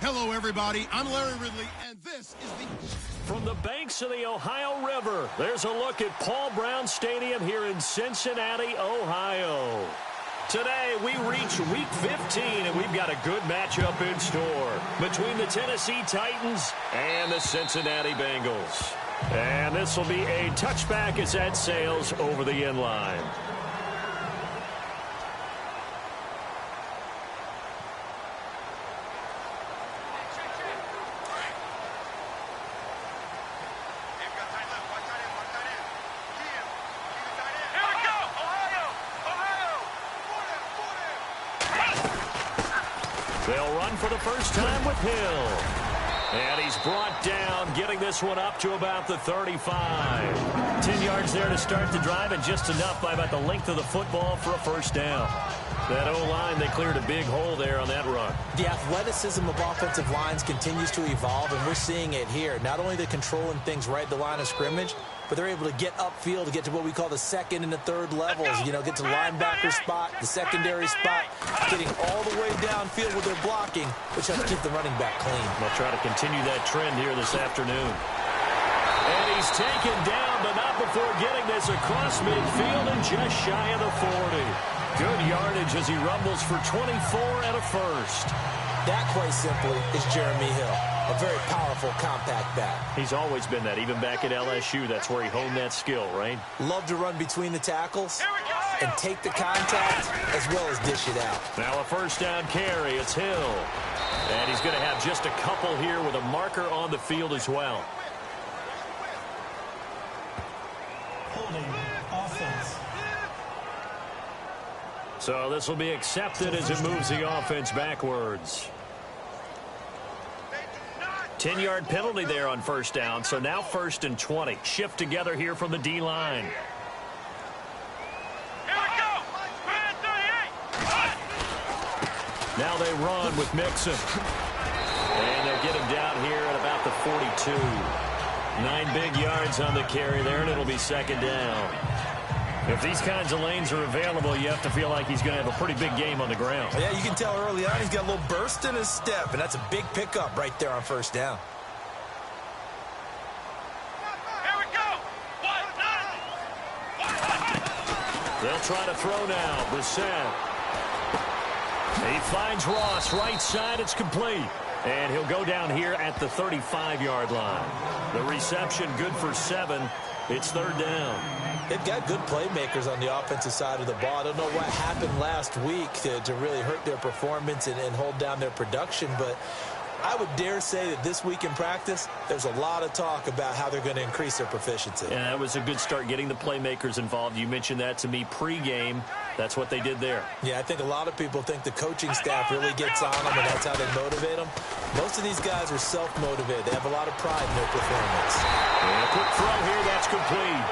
Hello, everybody. I'm Larry Ridley, and this is the... From the banks of the Ohio River, there's a look at Paul Brown Stadium here in Cincinnati, Ohio. Today, we reach Week 15, and we've got a good matchup in store between the Tennessee Titans and the Cincinnati Bengals. And this will be a touchback as that sails over the end line. They'll run for the first time with Hill. And he's brought down, getting this one up to about the 35. 10 yards there to start the drive, and just enough by about the length of the football for a first down. That O-line, they cleared a big hole there on that run. The athleticism of offensive lines continues to evolve, and we're seeing it here. Not only they're controlling things right at the line of scrimmage, but they're able to get upfield to get to what we call the second and the third levels. You know, get to linebacker spot, the secondary spot, getting all the way downfield with their blocking, which helps keep the running back clean. They'll try to continue that trend here this afternoon. And he's taken down, but not before getting this across midfield and just shy of the 40. Good yardage as he rumbles for 24 and a first. That, quite simply, is Jeremy Hill. A very powerful, compact back. He's always been that, even back at LSU. That's where he honed that skill, right? Love to run between the tackles and take the contact as well as dish it out. Now a first down carry. It's Hill. And he's going to have just a couple here with a marker on the field as well. Holding offense. So this will be accepted as it moves the offense backwards. 10-yard penalty there on first down, so now 1st and 20. Shift together here from the D-line. Here we go! Now they run with Mixon. And they'll get him down here at about the 42. 9 big yards on the carry there, and it'll be second down. If these kinds of lanes are available, you have to feel like he's going to have a pretty big game on the ground. Yeah, you can tell early on he's got a little burst in his step, and that's a big pickup right there on first down. Here we go! They'll try to throw now. Brissett. He finds Ross right side. It's complete. And he'll go down here at the 35-yard line. The reception good for 7. It's third down. They've got good playmakers on the offensive side of the ball. I don't know what happened last week to really hurt their performance and hold down their production, but I would dare say that this week in practice, there's a lot of talk about how they're going to increase their proficiency. Yeah, that was a good start getting the playmakers involved. You mentioned that to me pregame. That's what they did there. Yeah, I think a lot of people think the coaching staff really gets on them, and that's how they motivate them. Most of these guys are self-motivated. They have a lot of pride in their performance. And a quick throw here, that's complete.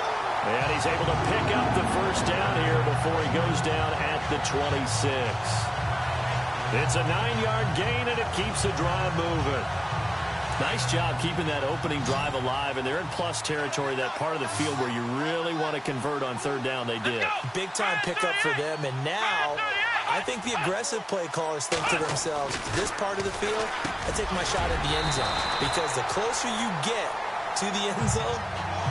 And he's able to pick up the first down here before he goes down at the 26. It's a 9-yard gain, and it keeps the drive moving. Nice job keeping that opening drive alive, and they're in plus territory, that part of the field where you really want to convert on third down. They did. Big-time pickup for them, and now I think the aggressive play callers think to themselves, this part of the field, I take my shot at the end zone, because the closer you get to the end zone,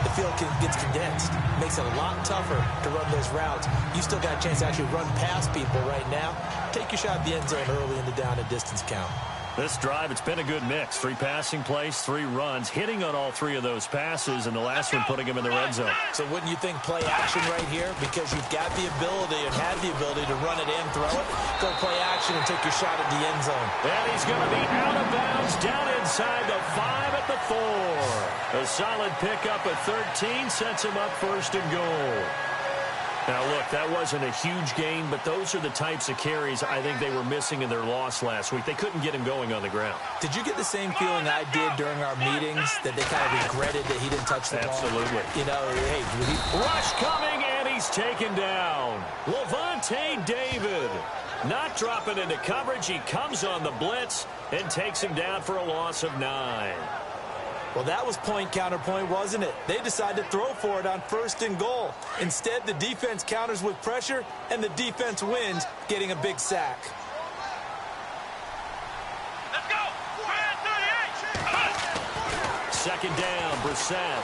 the field gets condensed. Makes it a lot tougher to run those routes. You still got a chance to actually run past people right now. Take your shot at the end zone early in the down and distance count. This drive, it's been a good mix. 3 passing plays, 3 runs, hitting on all 3 of those passes, and the last one putting him in the red zone. So wouldn't you think play action right here? Because you've got the ability and have the ability to run it and throw it. Go play action and take your shot at the end zone. And he's going to be out of bounds down inside the 5 at the 4. A solid pickup at 13 sets him up 1st and goal. Now, look, that wasn't a huge gain, but those are the types of carries I think they were missing in their loss last week. They couldn't get him going on the ground. Did you get the same feeling I did during our meetings, that they kind of regretted that he didn't touch the ball? Absolutely. You know, hey, rush coming, and he's taken down. Levante David not dropping into coverage. He comes on the blitz and takes him down for a loss of 9. Well, that was point counterpoint, wasn't it? They decided to throw for it on 1st and goal. Instead, the defense counters with pressure, and the defense wins, getting a big sack. Let's go! second down, Brissett.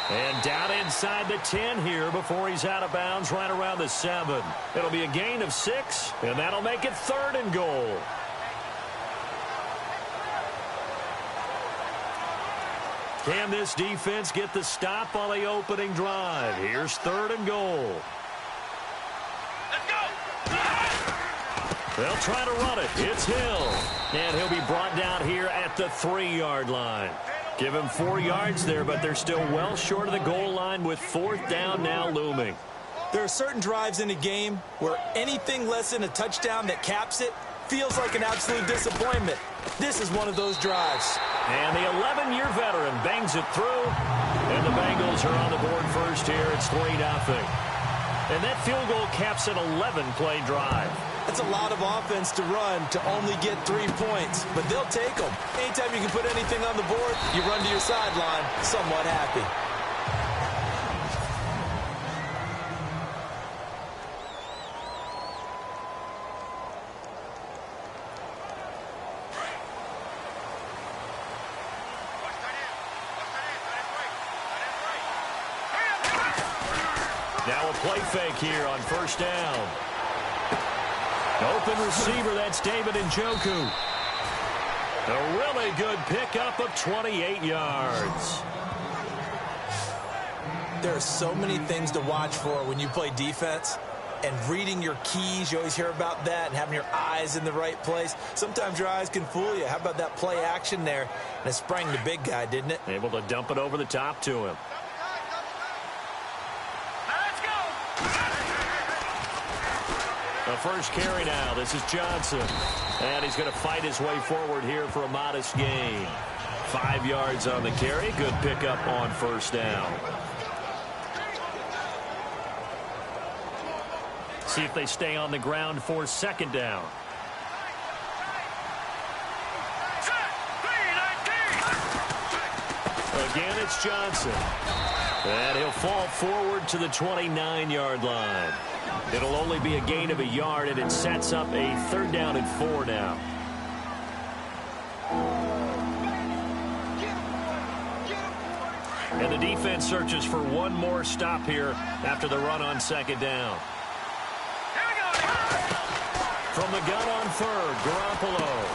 And down inside the 10 here before he's out of bounds right around the 7. It'll be a gain of 6, and that'll make it 3rd and goal. Can this defense get the stop on the opening drive? Here's 3rd and goal. Let's go! They'll try to run it. It's Hill. And he'll be brought down here at the 3-yard line. Give him 4 yards there, but they're still well short of the goal line with 4th down now looming. There are certain drives in a game where anything less than a touchdown that caps it feels like an absolute disappointment. This is one of those drives. And the 11-year veteran bangs it through. And the Bengals are on the board first here. It's 3-0. And that field goal caps an 11-play drive. That's a lot of offense to run to only get 3 points, but they'll take them. Anytime you can put anything on the board, you run to your sideline somewhat happy. Now a play fake here on 1st down. Open receiver, that's David Njoku. A really good pickup of 28 yards. There are so many things to watch for when you play defense. And reading your keys, you always hear about that, and having your eyes in the right place. Sometimes your eyes can fool you. How about that play action there? And it sprang the big guy, didn't it? Able to dump it over the top to him. The first carry now. This is Johnson. And he's going to fight his way forward here for a modest gain. 5 yards on the carry. Good pickup on 1st down. See if they stay on the ground for 2nd down. Again, it's Johnson. And he'll fall forward to the 29-yard line. It'll only be a gain of a yard, and it sets up a 3rd down and 4 now. And the defense searches for one more stop here after the run on 2nd down. From the gun on 3rd, Garoppolo.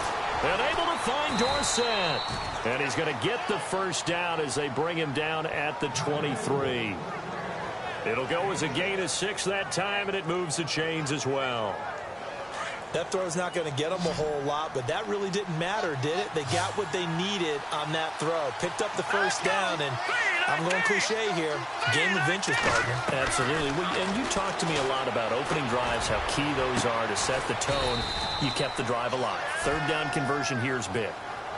And able to find Dorsett. And he's going to get the 1st down as they bring him down at the 23. It'll go as a gain of 6 that time, and it moves the chains as well. That throw's not going to get them a whole lot, but that really didn't matter, did it? They got what they needed on that throw. Picked up the 1st down, and I'm going cliche here. Game of inches, partner. Absolutely. And you talked to me a lot about opening drives, how key those are to set the tone. You kept the drive alive. 3rd down conversion here is big.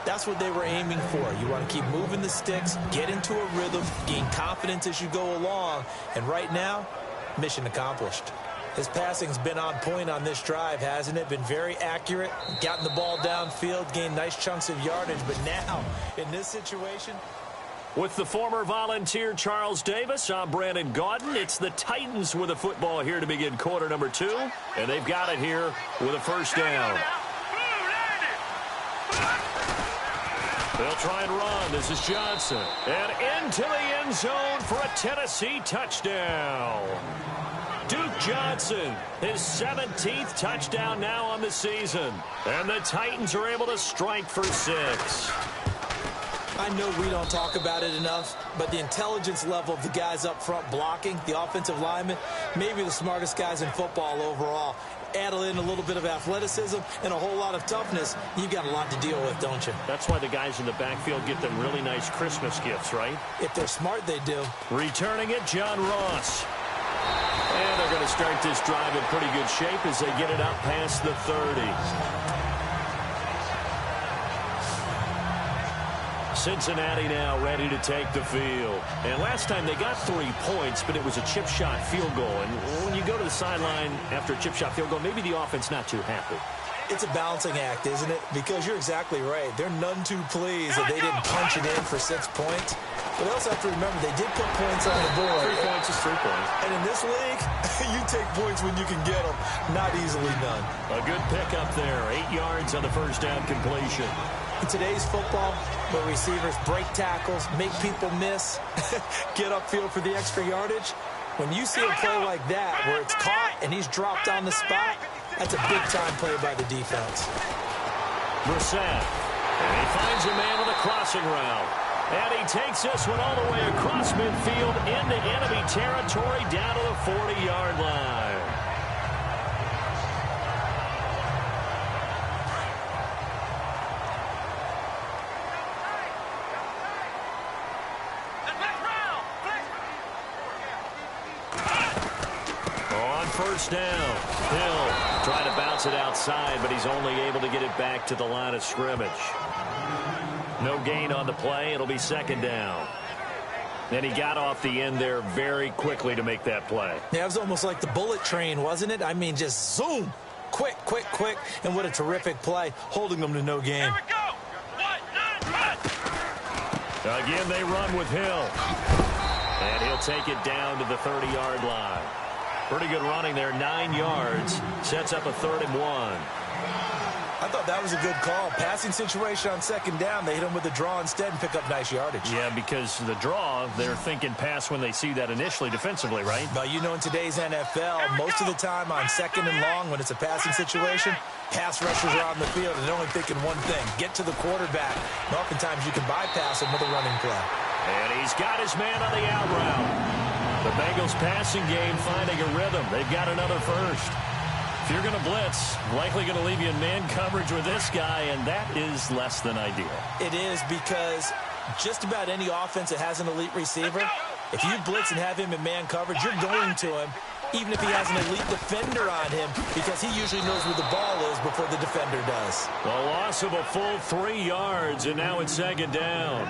That's what they were aiming for. You want to keep moving the sticks, get into a rhythm, gain confidence as you go along. And right now, mission accomplished. His passing's been on point on this drive, hasn't it? Been very accurate, gotten the ball downfield, gained nice chunks of yardage. But now, in this situation... With the former Volunteer Charles Davis, I'm Brandon Gaudin. It's the Titans with a football here to begin quarter number 2. And they've got it here with a 1st down. They'll try and run. This is Johnson. And into the end zone for a Tennessee touchdown. Duke Johnson, his 17th touchdown now on the season. And the Titans are able to strike for 6. I know we don't talk about it enough, but the intelligence level of the guys up front blocking, the offensive linemen, maybe the smartest guys in football overall. Add in a little bit of athleticism and a whole lot of toughness, you got a lot to deal with, don't you? That's why the guys in the backfield get them really nice Christmas gifts, right? If they're smart, they do. Returning it, John Ross. And they're going to start this drive in pretty good shape as they get it up past the 30. Cincinnati now ready to take the field. And last time they got 3 points, but it was a chip shot field goal. And when you go to the sideline after a chip shot field goal, maybe the offense not too happy. It's a balancing act, isn't it? Because you're exactly right. They're none too pleased that they didn't punch it in for 6 points. But they also have to remember they did put points on the board. 3 points is 3 points. And in this league, you take points when you can get them. Not easily done. A good pickup there. 8 yards on the first down completion. In today's football, where receivers break tackles, make people miss, get upfield for the extra yardage, when you see a play like that where it's caught and he's dropped on the spot, that's a big-time play by the defense. Brissett. And he finds a man on the crossing route. And he takes this one all the way across midfield into enemy territory down to the 40-yard line. On first down, Hill trying to bounce it outside, but he's only able to get it back to the line of scrimmage. No gain on the play. It'll be second down. And he got off the end there very quickly to make that play. Yeah, it was almost like the bullet train, wasn't it? I mean, just zoom. Quick, quick, quick. And what a terrific play, holding them to no gain. Here we go. 1, 9, run. Again, they run with Hill. And he'll take it down to the 30-yard line. Pretty good running there, 9 yards. Sets up a 3rd and 1. I thought that was a good call. Passing situation on second down. They hit him with a draw instead and pick up nice yardage. Yeah, because the draw, they're thinking pass when they see that initially defensively, right? But you know, in today's NFL, most of the time on second and long, when it's a passing situation, pass rushers are on the field and they're only thinking one thing, get to the quarterback. And oftentimes you can bypass him with a running play. And he's got his man on the out route. The Bengals passing game finding a rhythm. They've got another first. If you're going to blitz, likely going to leave you in man coverage with this guy, and that is less than ideal. It is, because just about any offense that has an elite receiver, if you blitz and have him in man coverage, you're going to him, even if he has an elite defender on him, because he usually knows where the ball is before the defender does. A loss of a full 3 yards, and now it's second down.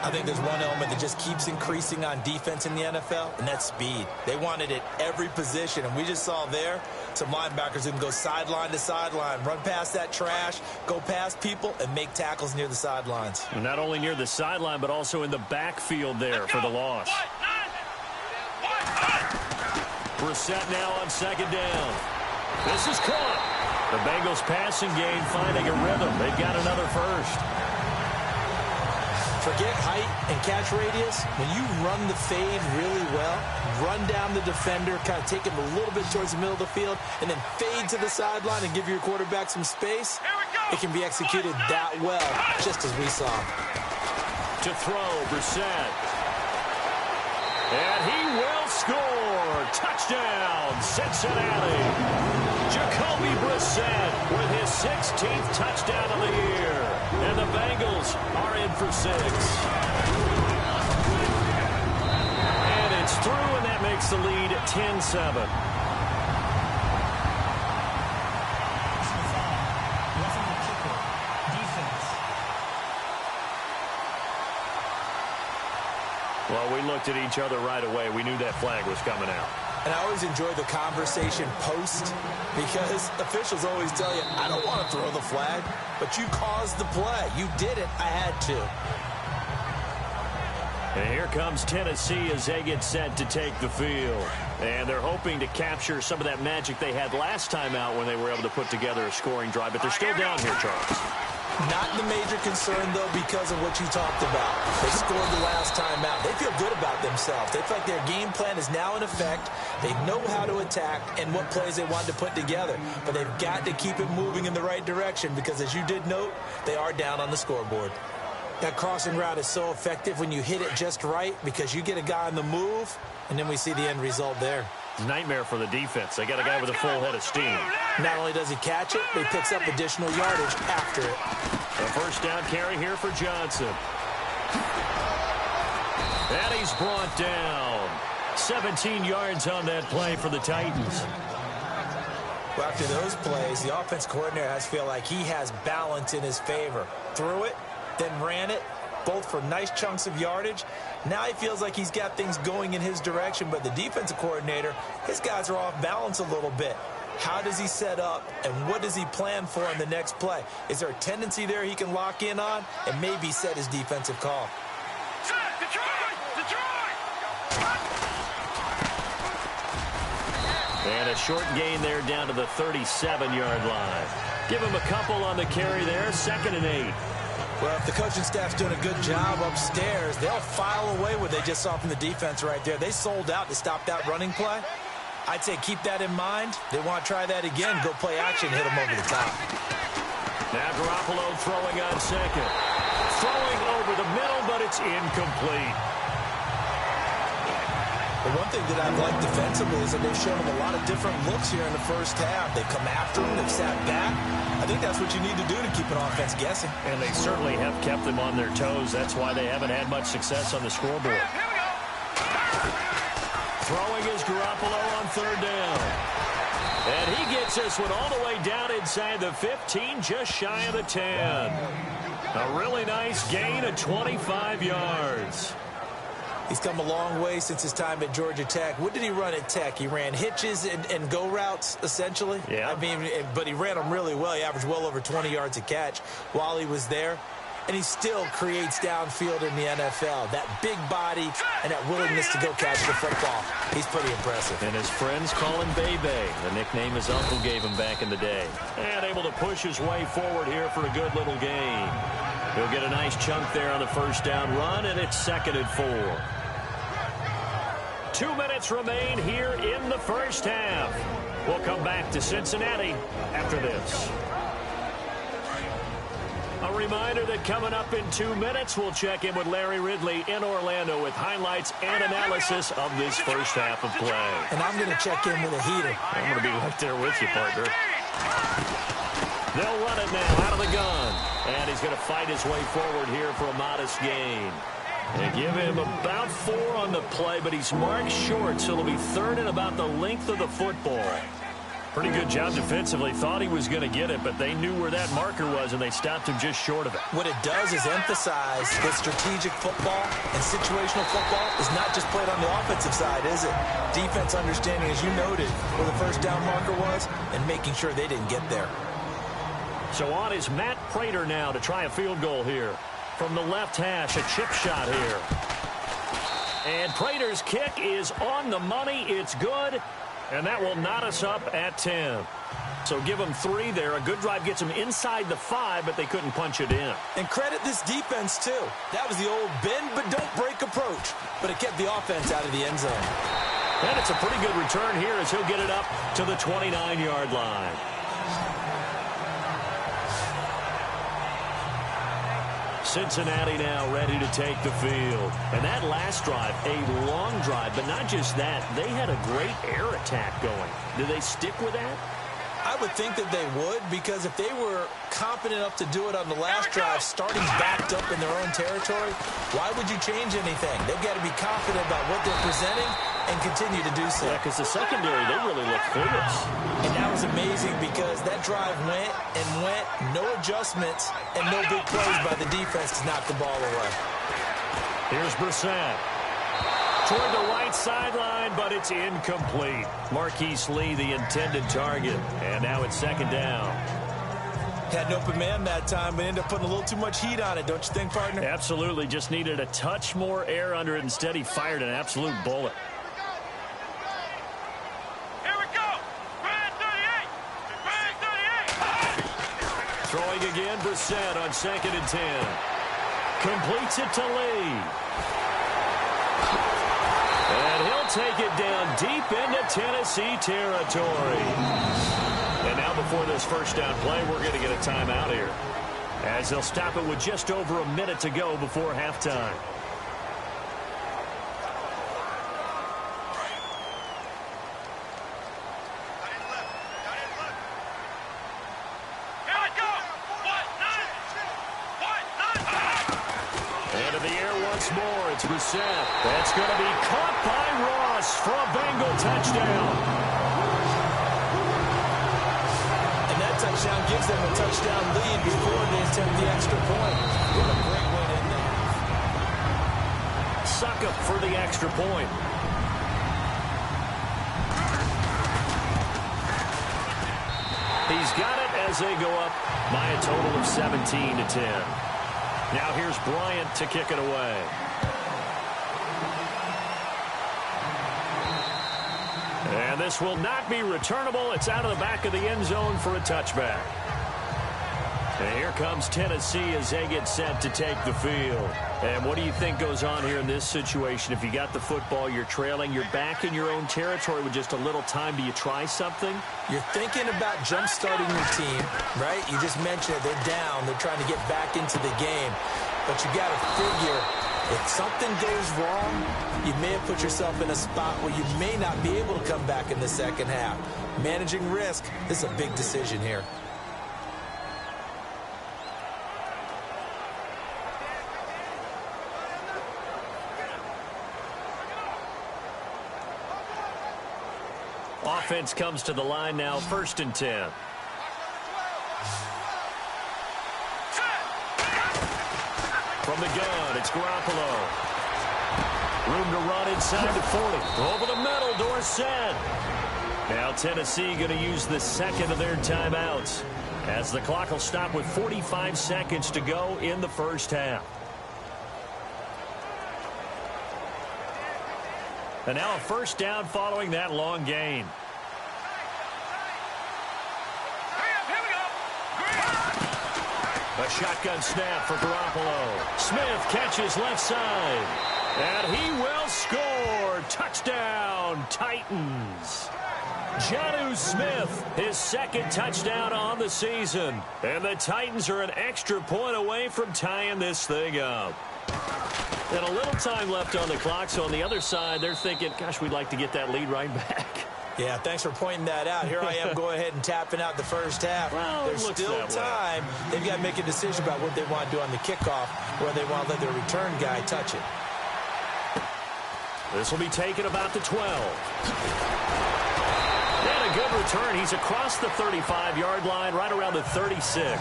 I think there's one element that just keeps increasing on defense in the NFL, and that's speed. They want it at every position, and we just saw there some linebackers who can go sideline to sideline, run past that trash, go past people, and make tackles near the sidelines. And not only near the sideline, but also in the backfield there for the loss. Brissett now on second down. This is caught. The Bengals passing game finding a rhythm. They've got another first. Forget height and catch radius. When you run the fade really well, run down the defender, kind of take him a little bit towards the middle of the field, and then fade to the sideline and give your quarterback some space, it can be executed that well, just as we saw. To throw, Brissett. And he will score. Touchdown, Cincinnati. Jacoby Brissett with his 16th touchdown of the year. And the Bengals are in for 6. And it's through, and that makes the lead 10-7. Well, we looked at each other right away. We knew that flag was coming out. And I always enjoy the conversation post, because officials always tell you, I don't want to throw the flag, but you caused the play. You did it. I had to. And here comes Tennessee as they get set to take the field. And they're hoping to capture some of that magic they had last time out when they were able to put together a scoring drive. But they're still down here, Charles. Not the major concern, though, because of what you talked about. They scored the last time out. They feel good about themselves. They feel like their game plan is now in effect. They know how to attack and what plays they want to put together. But they've got to keep it moving in the right direction because, as you did note, they are down on the scoreboard. That crossing route is so effective when you hit it just right because you get a guy on the move, and then we see the end result there. Nightmare for the defense. They got a guy with a full head of steam. Not only does he catch it, but he picks up additional yardage after it. A first down carry here for Johnson. And he's brought down. 17 yards on that play for the Titans. Well, after those plays, the offense coordinator has to feel like he has balance in his favor. Threw it, then ran it, both for nice chunks of yardage. Now he feels like he's got things going in his direction, but the defensive coordinator, his guys are off balance a little bit. How does he set up, and what does he plan for in the next play? Is there a tendency there he can lock in on and maybe set his defensive call? And a short gain there down to the 37-yard line. Give him a couple on the carry there, 2nd and 8. Well, if the coaching staff's doing a good job upstairs, they'll file away what they just saw from the defense right there. They sold out to stop that running play. I'd say keep that in mind. They want to try that again, go play action, hit them over the top. Now Garoppolo throwing on 2nd. Throwing over the middle, but it's incomplete. The one thing that I've liked defensively is that they've shown him a lot of different looks here in the first half. They've come after him. They've sat back. I think that's what you need to do to keep an offense guessing. And they certainly have kept them on their toes. That's why they haven't had much success on the scoreboard. Throwing is Garoppolo on 3rd down. And he gets this one all the way down inside the 15, just shy of the 10. A really nice gain of 25 yards. He's come a long way since his time at Georgia Tech. What did he run at Tech? He ran hitches and go routes, essentially. Yeah. I mean, but he ran them really well. He averaged well over 20 yards a catch while he was there. And he still creates downfield in the NFL. That big body and that willingness to go catch the football. He's pretty impressive. And his friends call him Bebe, the nickname his uncle gave him back in the day. And able to push his way forward here for a good little gain. He'll get a nice chunk there on the 1st down run, and it's 2nd and 4. 2 minutes remain here in the first half. We'll come back to Cincinnati after this. A reminder that coming up in 2 minutes, we'll check in with Larry Ridley in Orlando with highlights and analysis of this first half of play. And I'm going to check in with a heater. I'm going to be right there with you, partner. They'll run it now out of the gun. And he's going to fight his way forward here for a modest gain. They give him about 4 on the play, but he's marked short, so it'll be 3rd and about the length of the football. Pretty good job defensively. Thought he was going to get it, but they knew where that marker was, and they stopped him just short of it. What it does is emphasize that strategic football and situational football is not just played on the offensive side, is it? Defense understanding, as you noted, where the 1st down marker was and making sure they didn't get there. So on is Matt Prater now to try a field goal here. From the left hash, a chip shot here. And Prater's kick is on the money. It's good. And that will knot us up at 10. So give them 3 there. A good drive gets them inside the 5, but they couldn't punch it in. And credit this defense, too. That was the old bend but don't break approach. But it kept the offense out of the end zone. And it's a pretty good return here as he'll get it up to the 29-yard line. Cincinnati now ready to take the field. And that last drive, a long drive, but not just that. They had a great air attack going. Do they stick with that? I would think that they would, because if they were confident enough to do it on the last drive, starting backed up in their own territory, why would you change anything? They've got to be confident about what they're presenting and continue to do so. Yeah, because the secondary, they really looked clueless. And that was amazing because that drive went and went, no adjustments, and no big plays by the defense to knock the ball away. Here's Brissett. Toward the right sideline, but it's incomplete. Marquise Lee, the intended target. And now it's 2nd down. Had an open man that time, but ended up putting a little too much heat on it, don't you think, partner? Absolutely. Just needed a touch more air under it. Instead, he fired an absolute bullet. Here we go. Brand 38. Brand 38. Throwing again, Brissett on 2nd and 10. Completes it to Lee. And he'll take it down deep into Tennessee territory. And now before this first down play, we're going to get a timeout here, as they'll stop it with just over a minute to go before halftime. And in the air once more, it's Brissett. That's going to be caught by Ross for a Bengal touchdown. Touchdown gives them a touchdown lead before they attempt the extra point. What a great way to end that. Suck up for the extra point. He's got it as they go up by a total of 17-10. Now here's Bryant to kick it away. And this will not be returnable. It's out of the back of the end zone for a touchback. And here comes Tennessee as they get set to take the field. And what do you think goes on here in this situation? If you got the football, you're trailing, you're back in your own territory with just a little time. Do you try something? You're thinking about jump-starting your team, right? You just mentioned it. They're down. They're trying to get back into the game. But you got to figure, if something goes wrong, you may have put yourself in a spot where you may not be able to come back in the second half. Managing risk, this is a big decision here. Offense comes to the line now, 1st and 10. From the gun, it's Garoppolo. Room to run inside the 40. Over the middle, Dorsett. Now Tennessee going to use the second of their timeouts, as the clock will stop with 45 seconds to go in the first half. And now a first down following that long gain. A shotgun snap for Garoppolo. Smith catches left side. And he will score. Touchdown, Titans. Jonnu Smith, his second touchdown on the season. And the Titans are an extra point away from tying this thing up. And a little time left on the clock, so on the other side, they're thinking, gosh, we'd like to get that lead right back. Yeah, thanks for pointing that out. Here I am going ahead and tapping out the first half. Well, there's still time. They've got to make a decision about what they want to do on the kickoff, where they want to let their return guy touch it. This will be taken about the 12. And a good return. He's across the 35-yard line, right around the 36.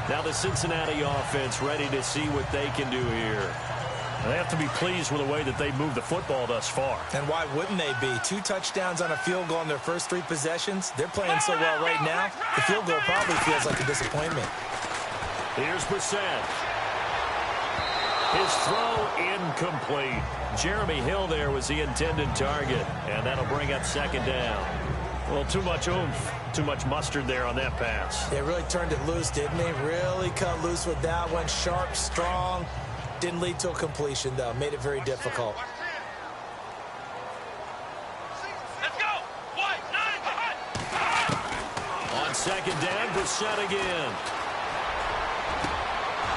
Now the Cincinnati offense ready to see what they can do here. They have to be pleased with the way that they've moved the football thus far. And why wouldn't they be? 2 touchdowns on a field goal in their first 3 possessions. They're playing so well right now, the field goal probably feels like a disappointment. Here's Brissett. His throw incomplete. Jeremy Hill there was the intended target, and that'll bring up second down. Well, too much oomph, too much mustard there on that pass. They really turned it loose, didn't they? Really cut loose with that one. Sharp, strong. Didn't lead to a completion, though. Made it very difficult. Let's go. White, 9. On second down, Brissett again.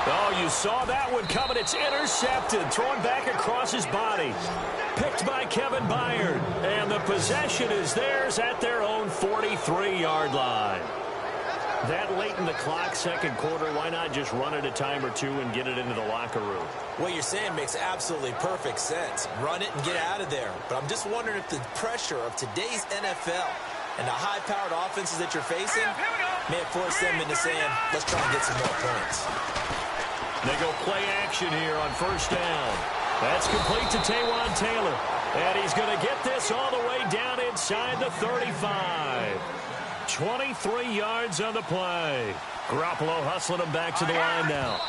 Oh, you saw that one coming. It's intercepted. Thrown back across his body. Picked by Kevin Byard. And the possession is theirs at their own 43-yard line. That late in the clock, second quarter, why not just run it a time or two and get it into the locker room? What you're saying makes absolutely perfect sense. Run it and get out of there. But I'm just wondering if the pressure of today's NFL and the high-powered offenses that you're facing may have forced them into saying, let's try and get some more points. They go play action here on first down. That's complete to Taywan Taylor. And he's going to get this all the way down inside the 35. 23 yards on the play. Garoppolo hustling him back to the line now.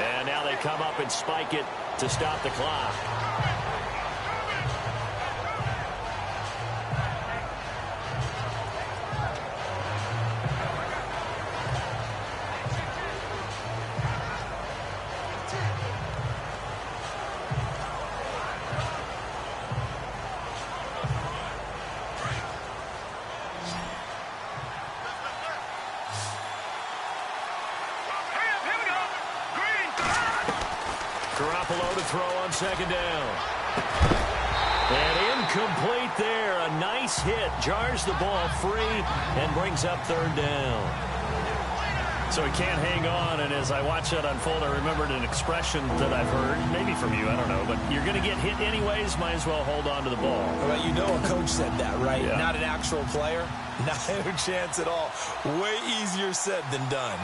And now they come up and spike it to stop the clock. Garoppolo to throw on second down. And incomplete there. A nice hit. Jars the ball free and brings up third down. So he can't hang on. And as I watch that unfold, I remembered an expression that I've heard, maybe from you, I don't know. But you're going to get hit anyways, might as well hold on to the ball. Well, you know a coach said that, right? Yeah. Not an actual player. Not a chance at all. Way easier said than done.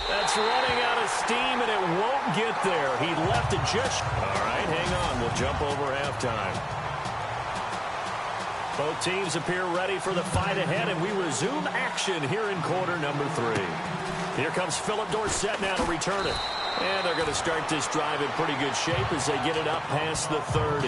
That's running out of steam, and it won't get there. He left it just... All right, hang on. We'll jump over halftime. Both teams appear ready for the fight ahead, and we resume action here in quarter number 3. Here comes Philip Dorsett now to return it. And they're going to start this drive in pretty good shape as they get it up past the 30.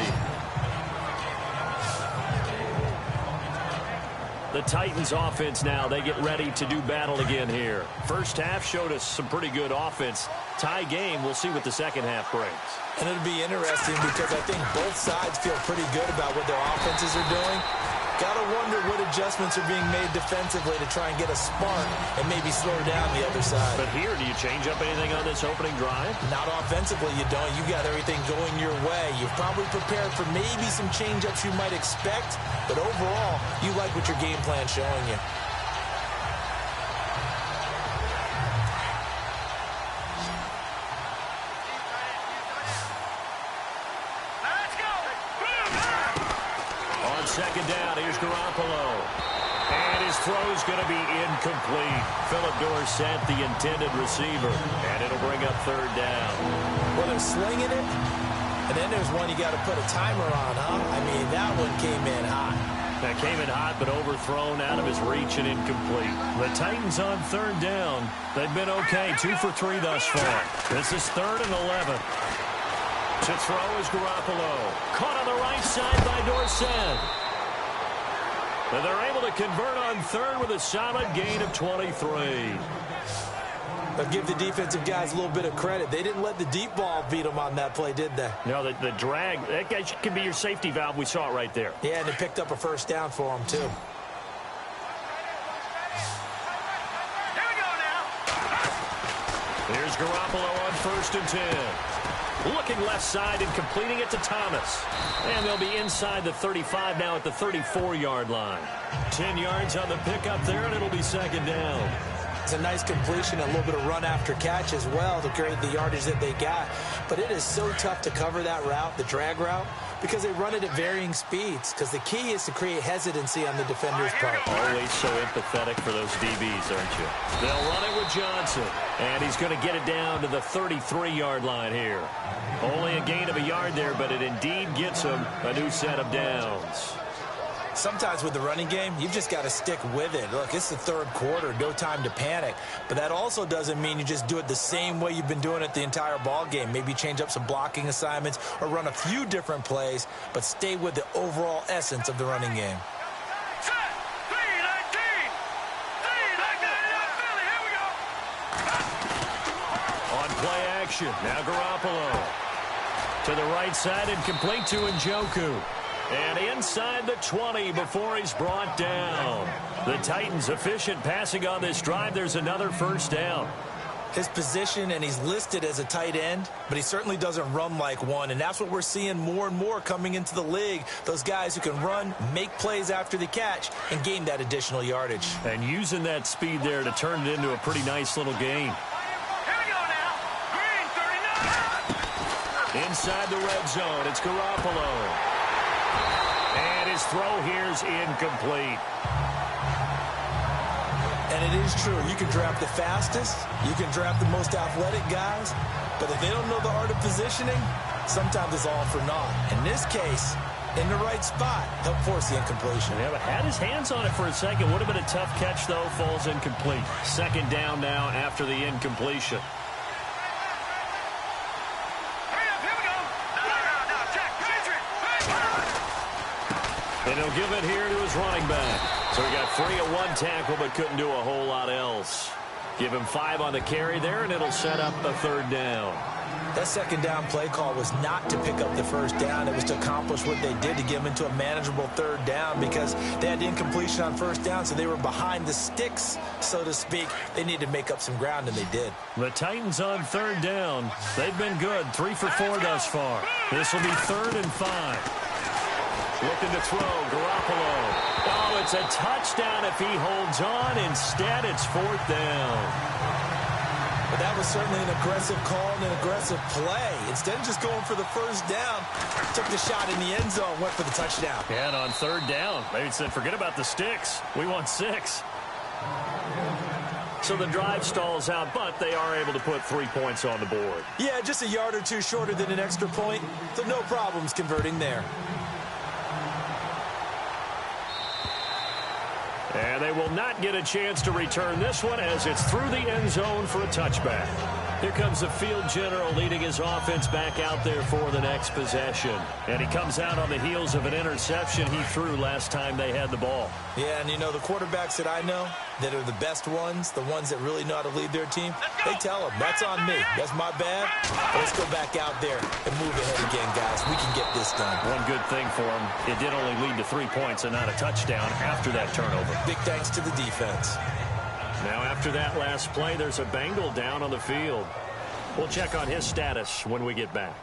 The Titans offense now, they get ready to do battle again here. First half showed us some pretty good offense. Tie game, we'll see what the second half brings. And it'll be interesting because I think both sides feel pretty good about what their offenses are doing. Gotta wonder what adjustments are being made defensively to try and get a spark and maybe slow down the other side. But here, do you change up anything on this opening drive? Not offensively, you don't. You got everything going your way. You've probably prepared for maybe some change-ups you might expect, but overall, you like what your game plan's showing you. Second down, here's Garoppolo. And his throw's going to be incomplete. Philip Dorsett, the intended receiver. And it'll bring up third down. Well, they're slinging it. And then there's one you got to put a timer on, huh? I mean, that one came in hot. That came in hot, but overthrown out of his reach and incomplete. The Titans on third down. They've been okay, 2 for 3 thus far. This is 3rd and 11. To throw is Garoppolo. Caught on the right side by Dorsett. And they're able to convert on third with a solid gain of 23. But give the defensive guys a little bit of credit. They didn't let the deep ball beat them on that play, did they? No, the drag, that guy can be your safety valve. We saw it right there. Yeah, and they picked up a first down for them, too. Here we go now. Here's Garoppolo on 1st and 10. Looking left side and completing it to Thomas. And they'll be inside the 35 now at the 34-yard line. 10 yards on the pickup there, and it'll be second down. It's a nice completion, a little bit of run after catch as well to create the yardage that they got. But it is so tough to cover that route, the drag route, because they run it at varying speeds. Because the key is to create hesitancy on the defender's part. Always so empathetic for those DBs, aren't you? They'll run it with Johnson. And he's going to get it down to the 33-yard line here. Only a gain of a yard there, but it indeed gets him a new set of downs. Sometimes with the running game, you've just got to stick with it. Look, it's the third quarter, no time to panic. But that also doesn't mean you just do it the same way you've been doing it the entire ball game. Maybe change up some blocking assignments or run a few different plays, but stay with the overall essence of the running game. Set. 3-19. 3-19. Philly, here we go. On play action, now Garoppolo. To the right side and complete to Njoku. And inside the 20 before he's brought down. The Titans efficient passing on this drive. There's another first down. His position, and he's listed as a tight end, but he certainly doesn't run like one, and that's what we're seeing more and more coming into the league. Those guys who can run, make plays after the catch, and gain that additional yardage. And using that speed there to turn it into a pretty nice little gain. Here we go now. Green 39. Inside the red zone, it's Garoppolo. And his throw here is incomplete. And it is true. You can draft the fastest. You can draft the most athletic guys. But if they don't know the art of positioning, sometimes it's all for naught. In this case, in the right spot, help force the incompletion. Yeah, but had his hands on it for a second. Would have been a tough catch, though. Falls incomplete. Second down now after the incompletion. And he'll give it here to his running back. So he got free at one tackle, but couldn't do a whole lot else. Give him 5 on the carry there, and it'll set up a third down. That second down play call was not to pick up the first down. It was to accomplish what they did to get them into a manageable third down because they had incompletion on first down, so they were behind the sticks, so to speak. They needed to make up some ground, and they did. The Titans on third down. They've been good, 3 for 4 thus far. This will be 3rd and 5. Looking to throw, Garoppolo. Oh, it's a touchdown if he holds on. Instead, it's 4th down. But that was certainly an aggressive call and an aggressive play. Instead of just going for the first down, took the shot in the end zone, went for the touchdown. And on third down, they said, forget about the sticks. We want 6. So the drive stalls out, but they are able to put 3 points on the board. Yeah, just a yard or two shorter than an extra point, so no problems converting there. And they will not get a chance to return this one as it's through the end zone for a touchback. Here comes the field general leading his offense back out there for the next possession. And he comes out on the heels of an interception he threw last time they had the ball. Yeah, and you know, the quarterbacks that I know that are the best ones, the ones that really know how to lead their team, they tell them, that's on me. That's my bad. Let's go back out there and move ahead again, guys. We can get this done. One good thing for him, it did only lead to 3 points and not a touchdown after that turnover. Big thanks to the defense. Now after that last play, there's a Bengal down on the field. We'll check on his status when we get back.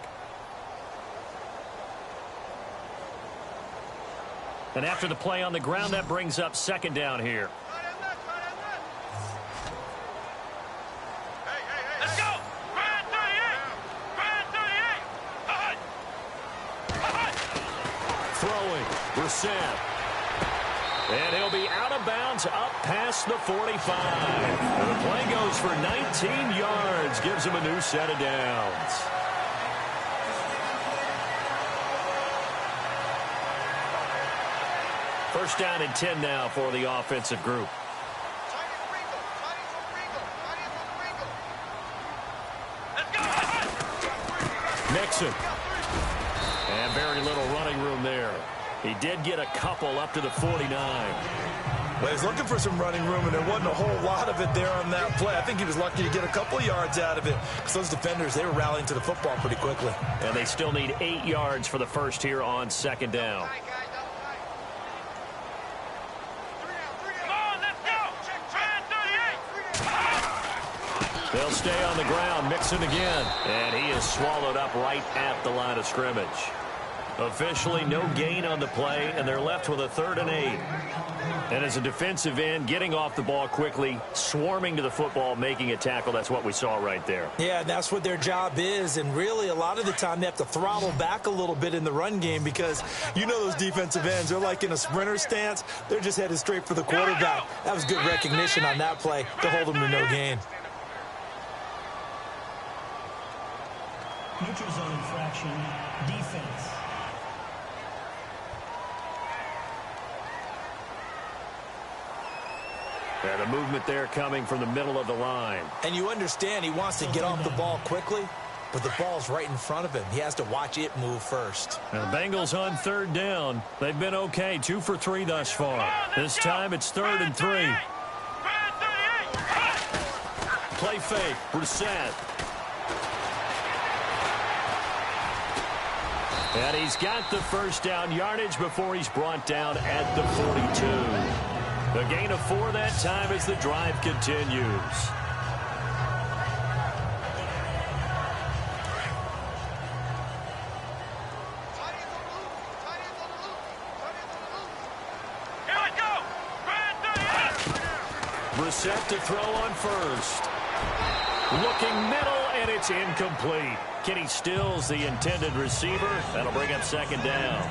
And after the play on the ground, that brings up second down here. Let's go! Grand 38! Throwing, Brissett. And he'll be out of bounds up past the 45. And the play goes for 19 yards, gives him a new set of downs. First down and 10 now for the offensive group. Mixon. And very little running room there. He did get a couple up to the 49. Well, he's looking for some running room, and there wasn't a whole lot of it there on that play. I think he was lucky to get a couple of yards out of it because those defenders, they were rallying to the football pretty quickly. And they still need 8 yards for the first here on second down. They'll stay on the ground, Mixon again. And he is swallowed up right at the line of scrimmage. Officially no gain on the play, and they're left with a 3rd and 8. And as a defensive end, getting off the ball quickly, swarming to the football, making a tackle, that's what we saw right there. Yeah, and that's what their job is, and really a lot of the time they have to throttle back a little bit in the run game because you know those defensive ends, they're like in a sprinter stance. They're just headed straight for the quarterback. That was good recognition on that play to hold them to no gain. Neutral zone infraction, defense. And a movement there coming from the middle of the line. And you understand he wants to get off the ball quickly, but the ball's right in front of him. He has to watch it move first. And the Bengals on 3rd down. They've been okay, 2 for 3 thus far. This time it's 3rd and 3. Play fake, Brissett. And he's got the first down yardage before he's brought down at the 42. A gain of 4 that time as the drive continues. Here we go! Brissett to throw on first. Looking middle, and it's incomplete. Kenny Stills, the intended receiver. That'll bring up second down.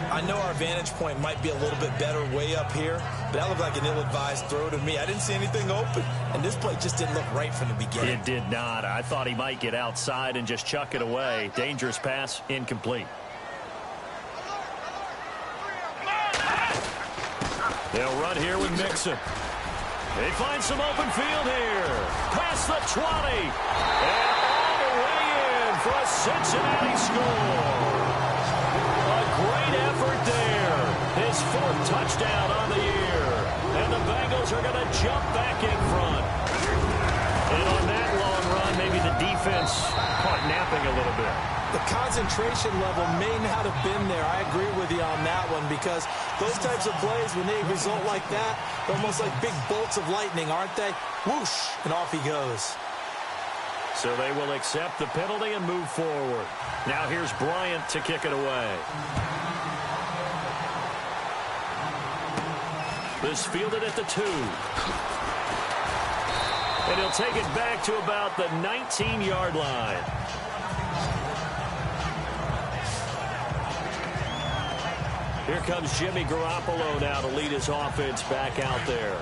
I know our vantage point might be a little bit better way up here, but that looked like an ill-advised throw to me. I didn't see anything open, and this play just didn't look right from the beginning. It did not. I thought he might get outside and just chuck it away. Dangerous pass, incomplete. They'll run here with Mixon. They find some open field here. Past the 20. And all the way in for a Cincinnati score. A great effort there. His 4th touchdown on the year. And the Bengals are going to jump back in front. And on that long run, maybe the defense caught napping a little bit. The concentration level may not have been there. I agree with you on that one because those types of plays, when they result like that, they're almost like big bolts of lightning, aren't they? Whoosh, and off he goes. So they will accept the penalty and move forward. Now here's Bryant to kick it away. This fielded at the 2. And he'll take it back to about the 19-yard line. Here comes Jimmy Garoppolo now to lead his offense back out there.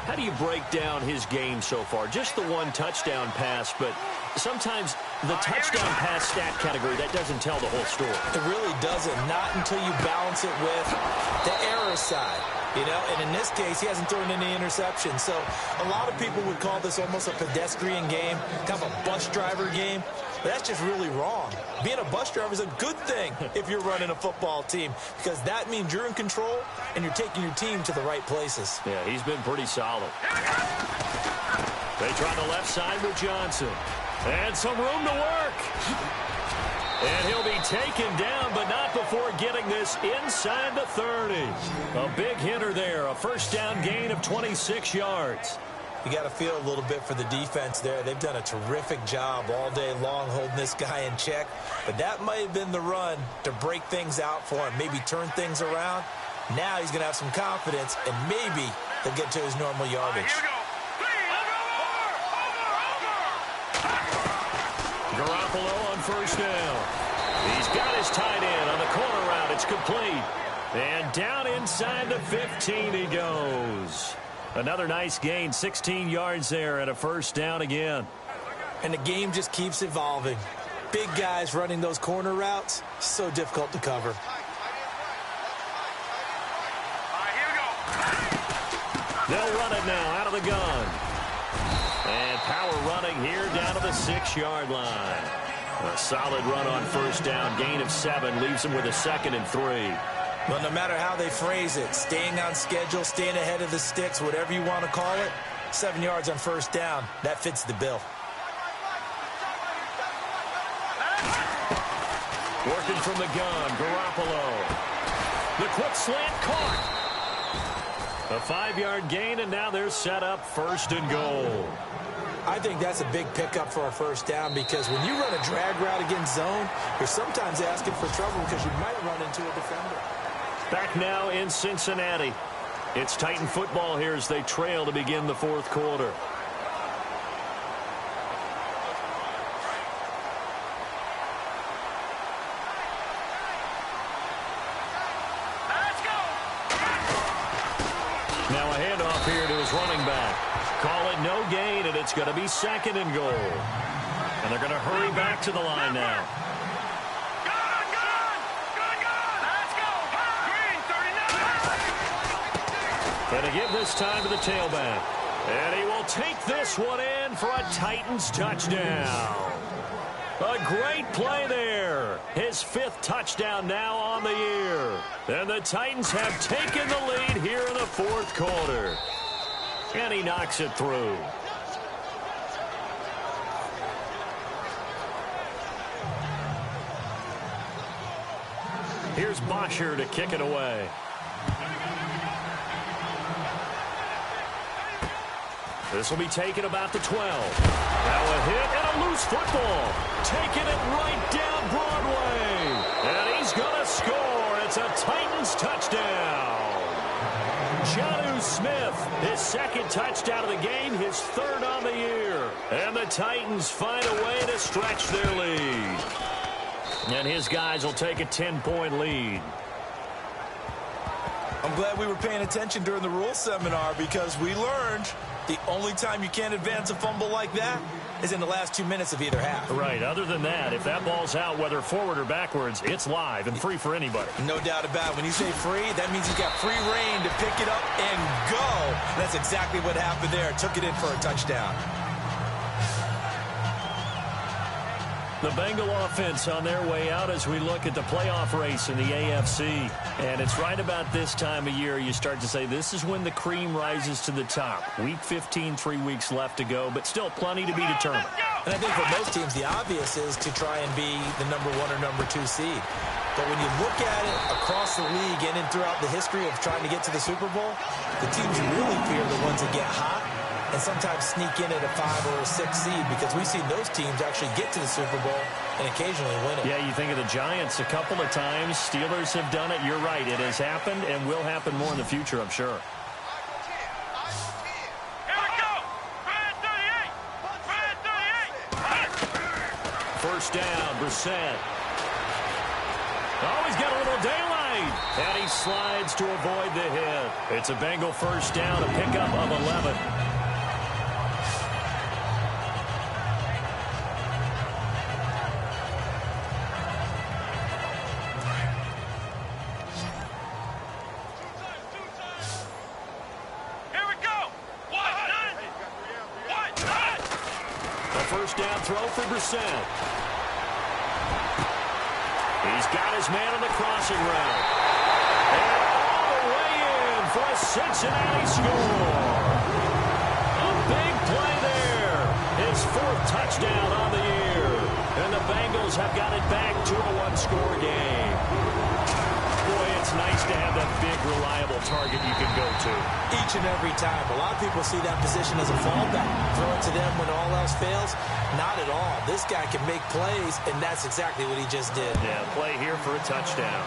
How do you break down his game so far? Just the one touchdown pass, but sometimes the touchdown pass stat category, that doesn't tell the whole story. It really doesn't, not until you balance it with the error side. You know, and in this case, he hasn't thrown any interceptions. So a lot of people would call this almost a pedestrian game, kind of a bus driver game. But that's just really wrong. Being a bus driver is a good thing if you're running a football team, because that means you're in control and you're taking your team to the right places. Yeah, he's been pretty solid. They try the left side with Johnson. And some room to work. And he'll be taken down, but not before getting this inside the 30. A big hitter there, a first down gain of 26 yards. You got to feel a little bit for the defense there. They've done a terrific job all day long holding this guy in check. But that might have been the run to break things out for him, maybe turn things around. Now he's going to have some confidence, and maybe he'll get to his normal yardage. Here we go. Garoppolo on first down. He's got his tight end on the corner route. It's complete. And down inside the 15 he goes. Another nice gain, 16 yards there and a first down again. And the game just keeps evolving. Big guys running those corner routes, so difficult to cover. Here we go. They'll run it now out of the gun. And power running here down to the 6-yard line. A solid run on first down. Gain of 7 leaves them with a 2nd and 3. Well, no matter how they phrase it, staying on schedule, staying ahead of the sticks, whatever you want to call it, 7 yards on first down, that fits the bill. Working from the gun, Garoppolo. The quick slant caught. A 5-yard gain, and now they're set up 1st and goal. I think that's a big pickup for a first down, because when you run a drag route against zone, you're sometimes asking for trouble because you might run into a defender. Back now in Cincinnati. It's Titan football here as they trail to begin the 4th quarter. Let's go. Now a handoff here to his running back. Call it no gain, and it's going to be 2nd and goal. And they're going to hurry back to the line now. And to give this time to the tailback. And he will take this one in for a Titans touchdown. A great play there. His 5th touchdown now on the year. And the Titans have taken the lead here in the 4th quarter. And he knocks it through. Here's Bosher to kick it away. This will be taken about the 12. Now a hit and a loose football. Taking it right down Broadway. And he's going to score. It's a Titans touchdown. Jonnu Smith, his 2nd touchdown of the game, his 3rd on the year. And the Titans find a way to stretch their lead. And his guys will take a 10-point lead. I'm glad we were paying attention during the rules seminar, because we learned the only time you can't advance a fumble like that is in the last 2 minutes of either half. Right. Other than that, if that ball's out, whether forward or backwards, it's live and free for anybody. No doubt about it. When you say free, that means he's got free reign to pick it up and go. That's exactly what happened there. Took it in for a touchdown. The Bengal offense on their way out as we look at the playoff race in the AFC. And it's right about this time of year you start to say this is when the cream rises to the top. Week 15, 3 weeks left to go, but still plenty to be determined. And I think for most teams, the obvious is to try and be the number 1 or number 2 seed. But when you look at it across the league and throughout the history of trying to get to the Super Bowl, the teams you really fear are the ones that get hot and sometimes sneak in at a 5 or a 6 seed, because we've seen those teams actually get to the Super Bowl and occasionally win it. Yeah, you think of the Giants a couple of times. Steelers have done it. You're right. It has happened and will happen more in the future, I'm sure. Here we go. Red 38. First down, Brissett. Oh, he's got a little daylight. right. And he slides to avoid the hit. It's a Bengal first down, a pickup of 11. Here we go. A first down throw for Brissett. He's got his man on the crossing route. And all the way in for a Cincinnati score. A big play there. His fourth touchdown on the year. And the Bengals have got it back to a one-score game. Boy, it's nice to have that big, reliable target you can go to. Each and every time. A lot of people see that position as a fallback. Throw it to them when all else fails. Not at all. This guy can make plays, and that's exactly what he just did. Yeah, play here for a touchdown.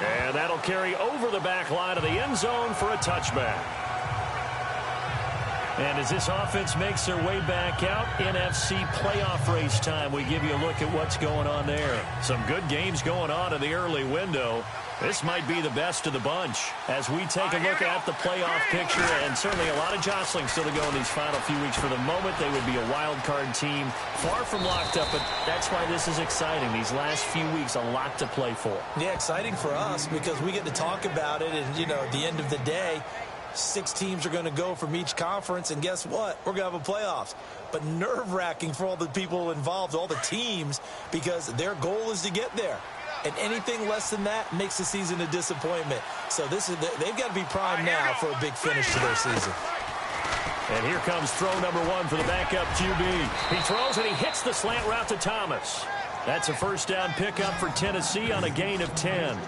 And that'll carry over the back line of the end zone for a touchback. And as this offense makes their way back out, NFC playoff race time, we give you a look at what's going on there. Some good games going on in the early window. This might be the best of the bunch as we take a look at the playoff picture, and certainly a lot of jostling still to go in these final few weeks. For the moment, they would be a wild card team, far from locked up, but that's why this is exciting. These last few weeks, a lot to play for. Yeah, exciting for us because we get to talk about it, and, you know, at the end of the day, 6 teams are going to go from each conference, and guess what? We're going to have a playoffs. But nerve-wracking for all the people involved, all the teams, because their goal is to get there. And anything less than that makes the season a disappointment. So they've got to be primed now for a big finish to their season. And here comes throw number 1 for the backup QB. He throws and he hits the slant route to Thomas. That's a first down pickup for Tennessee on a gain of 10.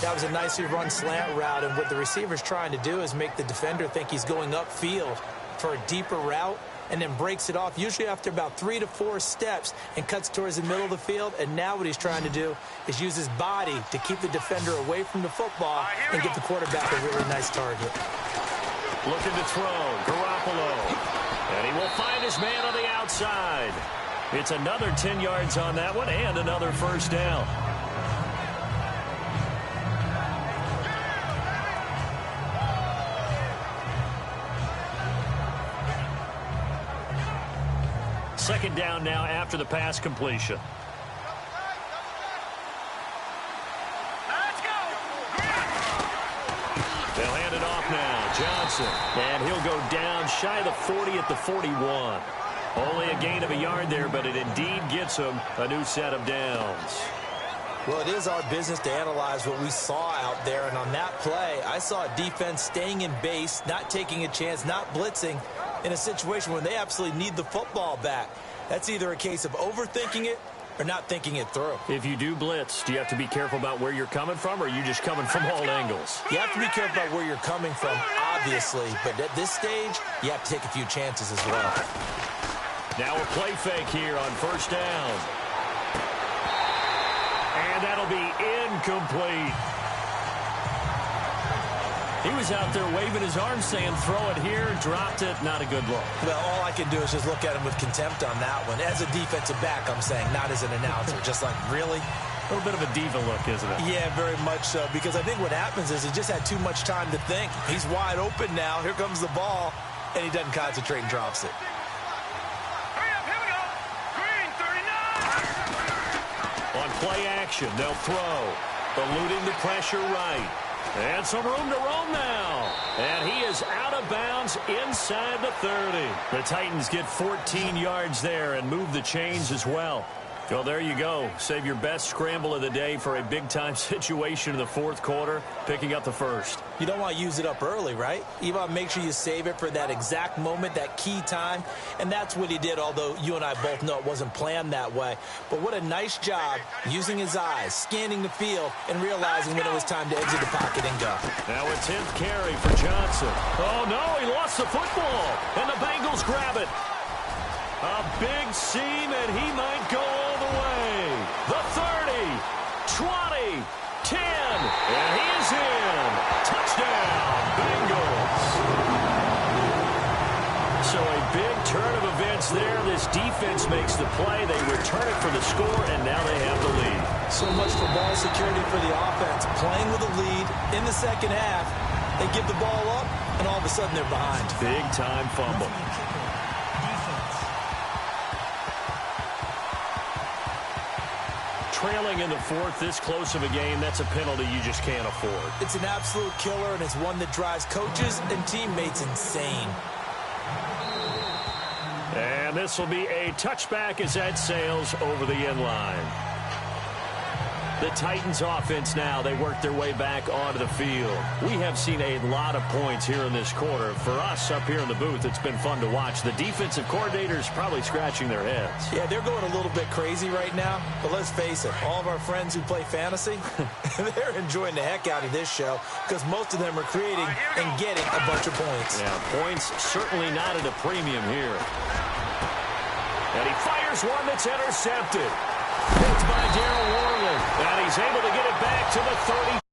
That was a nicely run slant route, and what the receiver's trying to do is make the defender think he's going upfield for a deeper route, and then breaks it off, usually after about 3 to 4 steps, and cuts towards the middle of the field. And now what he's trying to do is use his body to keep the defender away from the football and give the quarterback a really nice target. Looking to throw, Garoppolo. And he will find his man on the outside. It's another 10 yards on that one and another first down. Second down now after the pass completion. Let's go. They'll hand it off now. Johnson. And he'll go down shy of the 40 at the 41. Only a gain of a yard there, but it indeed gets him a new set of downs. Well, it is our business to analyze what we saw out there. And on that play, I saw a defense staying in base, not taking a chance, not blitzing, in a situation where they absolutely need the football back. That's either a case of overthinking it or not thinking it through. If you do blitz, do you have to be careful about where you're coming from, or are you just coming from all angles? You have to be careful about where you're coming from, obviously, but at this stage, you have to take a few chances as well. Now a play fake here on first down. And that'll be incomplete. He was out there waving his arms saying, throw it here, dropped it, not a good look. Well, all I can do is just look at him with contempt on that one. As a defensive back, I'm saying, not as an announcer. Just like, really? A little bit of a diva look, isn't it? Yeah, very much so, because I think what happens is he just had too much time to think. He's wide open now. Here comes the ball, and he doesn't concentrate and drops it. Hurry up, here we go. Green, 39. On play action, they'll throw. Eluding the pressure right. And some room to roam now. And he is out of bounds inside the 30. The Titans get 14 yards there and move the chains as well. Well, there you go. Save your best scramble of the day for a big-time situation in the fourth quarter, picking up the first. You don't want to use it up early, right? You want to make sure you save it for that exact moment, that key time. And that's what he did, although you and I both know it wasn't planned that way. But what a nice job using his eyes, scanning the field, and realizing when it was time to exit the pocket and go. Now a 10th carry for Johnson. Oh, no, he lost the football. And the Bengals grab it. A big seam, and he might go all the way. The 30, 20, 10, and he is in. Touchdown, Bengals. So a big turn of events there. This this defense makes the play. They return it for the score, and now they have the lead. So much for ball security for the offense. Playing with a lead in the second half, they give the ball up, and all of a sudden they're behind. Big-time fumble. Trailing in the fourth, this close of a game, that's a penalty you just can't afford. It's an absolute killer, and it's one that drives coaches and teammates insane. And this will be a touchback as that sails over the end line. The Titans offense now, they work their way back onto the field. We have seen a lot of points here in this quarter. For us up here in the booth, it's been fun to watch. The defensive coordinators probably scratching their heads. Yeah, they're going a little bit crazy right now, but let's face it, all of our friends who play fantasy, they're enjoying the heck out of this show because most of them are creating and getting a bunch of points. Yeah, points certainly not at a premium here. And he fires one that's intercepted. Picked by Darryl Worley. And he's able to get it back to the 30.